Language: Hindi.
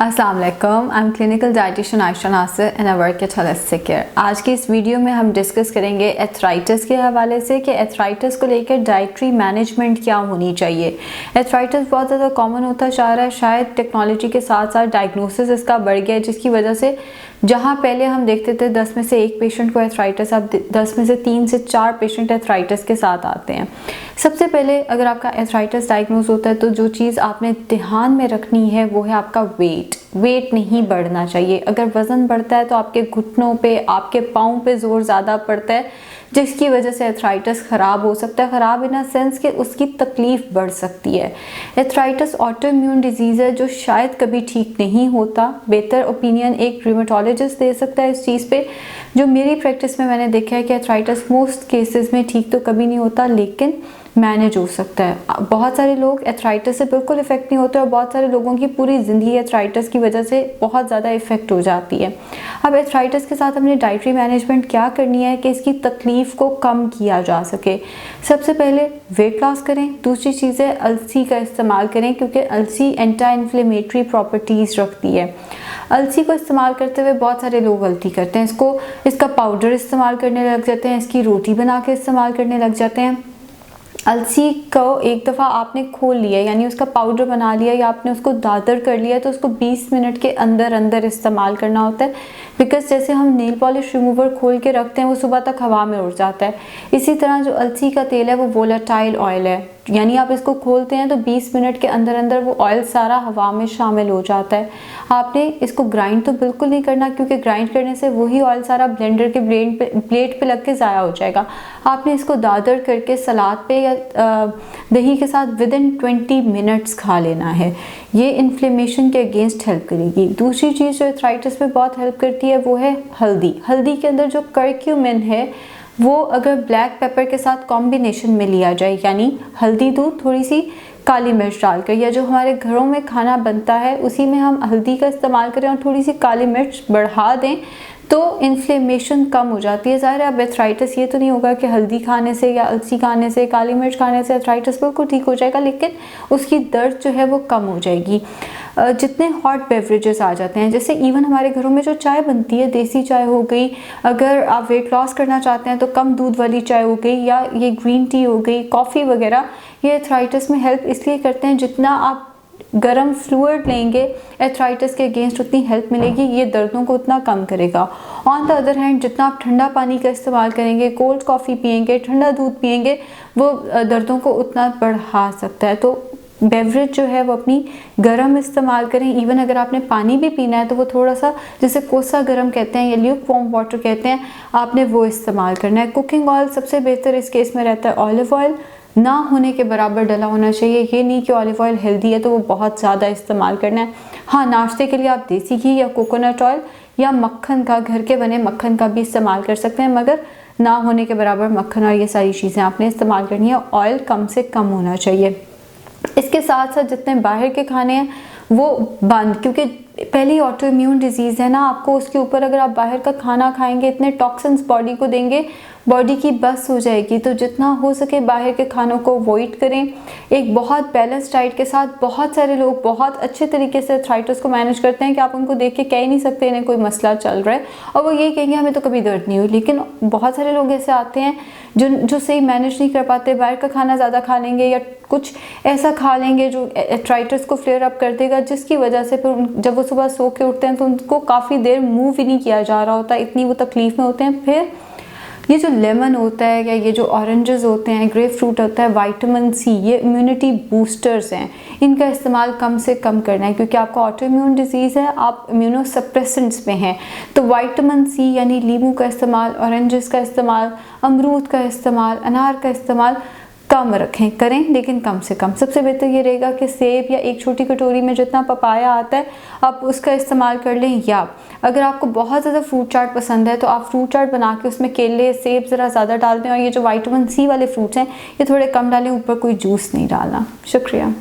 अस्सलाम वालेकुम, I am clinical dietitian Ayesha Nasir and I work at holistic care. आज की इस वीडियो में हम डिस्कस करेंगे एथराइटिस के हवाले से कि एथराइटिस को लेकर डाइटरी मैनेजमेंट क्या होनी चाहिए। एथराइटिस बहुत ज़्यादा कॉमन होता जा रहा है, शायद टेक्नोलॉजी के साथ साथ डायग्नोसिस इसका बढ़ गया है, जिसकी वजह से जहाँ पहले हम देखते थे 10 में से 1 पेशेंट को एथराइटिस, अब 10 में से 3 से 4 पेशेंट एथराइटिस के साथ आते हैं। सबसे पहले अगर आपका एथराइटिस डायग्नोज होता है तो जो चीज़ आपने ध्यान में रखनी है वो है आपका वेट नहीं बढ़ना चाहिए। अगर वज़न बढ़ता है तो आपके घुटनों पे, आपके पाँव पे ज़ोर ज़्यादा पड़ता है, जिसकी वजह से एथराइटिस ख़राब हो सकता है। ख़राब इन अ सेंस कि उसकी तकलीफ़ बढ़ सकती है। एथराइटिस ऑटो इम्यून डिजीज़ है जो शायद कभी ठीक नहीं होता। बेहतर ओपिनियन एक रिमेटोलॉजिस्ट दे सकता है इस चीज़ पे। जो मेरी प्रैक्टिस में मैंने देखा है कि एथराइटिस मोस्ट केसेस में ठीक तो कभी नहीं होता, लेकिन मैनेज हो सकता है। बहुत सारे लोग एथराइटिस से बिल्कुल इफेक्ट नहीं होते और बहुत सारे लोगों की पूरी ज़िंदगी एथराइटिस की वजह से बहुत ज़्यादा इफेक्ट हो जाती है। अब एथराइटिस के साथ हमने डाइटरी मैनेजमेंट क्या करनी है कि इसकी तकलीफ़ को कम किया जा सके। सबसे पहले वेट लॉस करें। दूसरी चीज़ है अलसी का इस्तेमाल करें, क्योंकि अलसी एंटी इन्फ्लेमेटरी प्रॉपर्टीज़ रखती है। अलसी को इस्तेमाल करते हुए बहुत सारे लोग गलती करते हैं, इसका पाउडर इस्तेमाल करने लग जाते हैं, इसकी रोटी बना के इस्तेमाल करने लग जाते हैं। अलसी को एक दफ़ा आपने खोल लिया, यानी उसका पाउडर बना लिया या आपने उसको दादर कर लिया, तो उसको 20 मिनट के अंदर अंदर इस्तेमाल करना होता है। बिकॉज जैसे हम नेल पॉलिश रिमूवर खोल के रखते हैं वो सुबह तक हवा में उड़ जाता है। इसी तरह जो अलसी का तेल है वो वोलेटाइल ऑयल है, यानी आप इसको खोलते हैं तो 20 मिनट के अंदर अंदर वो ऑयल सारा हवा में शामिल हो जाता है। आपने इसको ग्राइंड तो बिल्कुल नहीं करना, क्योंकि ग्राइंड करने से वही ऑयल सारा ब्लेंडर के प्लेट पे लग के ज़ाया हो जाएगा। आपने इसको दादर करके सलाद पे या दही के साथ विदिन 20 मिनट्स खा लेना है। ये इन्फ्लेमेशन के अगेंस्ट हेल्प करेगी। दूसरी चीज़ जो एथराइटिस में बहुत हेल्प करती है वो है हल्दी। हल्दी के अंदर जो करक्यूमिन है वो अगर ब्लैक पेपर के साथ कॉम्बिनेशन में लिया जाए, यानी हल्दी दूध थोड़ी सी काली मिर्च डालकर, या जो हमारे घरों में खाना बनता है उसी में हम हल्दी का इस्तेमाल करें और थोड़ी सी काली मिर्च बढ़ा दें, तो इन्फ्लेमेशन कम हो जाती है। ज़ाहिर है अब एथराइटिस ये तो नहीं होगा कि हल्दी खाने से या अलसी खाने से, काली मिर्च खाने से एथराइटिस बिल्कुल ठीक हो जाएगा, लेकिन उसकी दर्द जो है वो कम हो जाएगी। जितने हॉट बेवरेजेस आ जाते हैं, जैसे इवन हमारे घरों में जो चाय बनती है, देसी चाय हो गई, अगर आप वेट लॉस करना चाहते हैं तो कम दूध वाली चाय हो गई, या ये ग्रीन टी हो गई, कॉफ़ी वगैरह, ये एथराइटिस में हेल्प इसलिए करते हैं। जितना आप गर्म फ्लूइड लेंगे एथराइटिस के अगेंस्ट उतनी हेल्प मिलेगी, ये दर्दों को उतना कम करेगा। ऑन द अदर हैंड जितना आप ठंडा पानी का इस्तेमाल करेंगे, कोल्ड कॉफ़ी पियेंगे, ठंडा दूध पियेंगे, वो दर्दों को उतना बढ़ा सकता है। तो बेवरेज जो है वो अपनी गर्म इस्तेमाल करें। इवन अगर आपने पानी भी पीना है तो वो थोड़ा सा, जैसे कोसा गर्म कहते हैं या ल्यूक वार्म वाटर कहते हैं, आपने वो इस्तेमाल करना है। कुकिंग ऑयल सबसे बेहतर इस केस में रहता है ऑलिव ऑयल, ना होने के बराबर डला होना चाहिए। ये नहीं कि ऑलिव ऑयल हेल्दी है तो वो बहुत ज़्यादा इस्तेमाल करना है। हाँ, नाश्ते के लिए आप देसी घी या कोकोनट ऑयल या मक्खन का, घर के बने मक्खन का भी इस्तेमाल कर सकते हैं, मगर ना होने के बराबर मक्खन और ये सारी चीज़ें आपने इस्तेमाल करनी है। ऑयल कम से कम होना चाहिए। इसके साथ साथ जितने बाहर के खाने हैं वो बंद, क्योंकि पहली ऑटो इम्यून डिजीज़ है ना, आपको उसके ऊपर अगर आप बाहर का खाना खाएंगे, इतने टॉक्सिन्स बॉडी को देंगे, बॉडी की बस हो जाएगी। तो जितना हो सके बाहर के खानों को अवॉइड करें। एक बहुत बैलेंस डाइट के साथ बहुत सारे लोग बहुत अच्छे तरीके से एथराइटिस को मैनेज करते हैं कि आप उनको देख के कह ही नहीं सकते इन्हें कोई मसला चल रहा है, और वो ये कहेंगे हमें तो कभी दर्द नहीं हुई। लेकिन बहुत सारे लोग ऐसे आते हैं जो सही मैनेज नहीं कर पाते, बाहर का खाना ज़्यादा खा लेंगे या कुछ ऐसा खा लेंगे जो एथराइटिस को फ्लेयर अप कर देगा, जिसकी वजह से फिर जब वो सुबह सो के उठते हैं तो उनको काफ़ी देर मूव ही नहीं किया जा रहा होता, इतनी वो तकलीफ़ में होते हैं। फिर ये जो लेमन होता है या ये जो ऑरेंजेस होते हैं, ग्रेप फ्रूट होता है, विटामिन सी, ये इम्यूनिटी बूस्टर्स हैं, इनका इस्तेमाल कम से कम करना है, क्योंकि आपका ऑटो इम्यून डिजीज़ है, आप इम्यूनोसप्रेसेंट्स में हैं। तो विटामिन सी यानी लीमू का इस्तेमाल, ऑरेंजेस का इस्तेमाल, अमरूद का इस्तेमाल, अनार का इस्तेमाल कम करें, लेकिन कम से कम। सबसे बेहतर ये रहेगा कि सेब या एक छोटी कटोरी में जितना पपाया आता है आप उसका इस्तेमाल कर लें, या अगर आपको बहुत ज़्यादा फ्रूट चाट पसंद है तो आप फ्रूट चाट बना के उसमें केले, सेब ज़रा ज़्यादा डाल दें, और ये जो विटामिन सी वाले फ्रूट्स हैं ये थोड़े कम डालें, ऊपर कोई जूस नहीं डालना। शुक्रिया।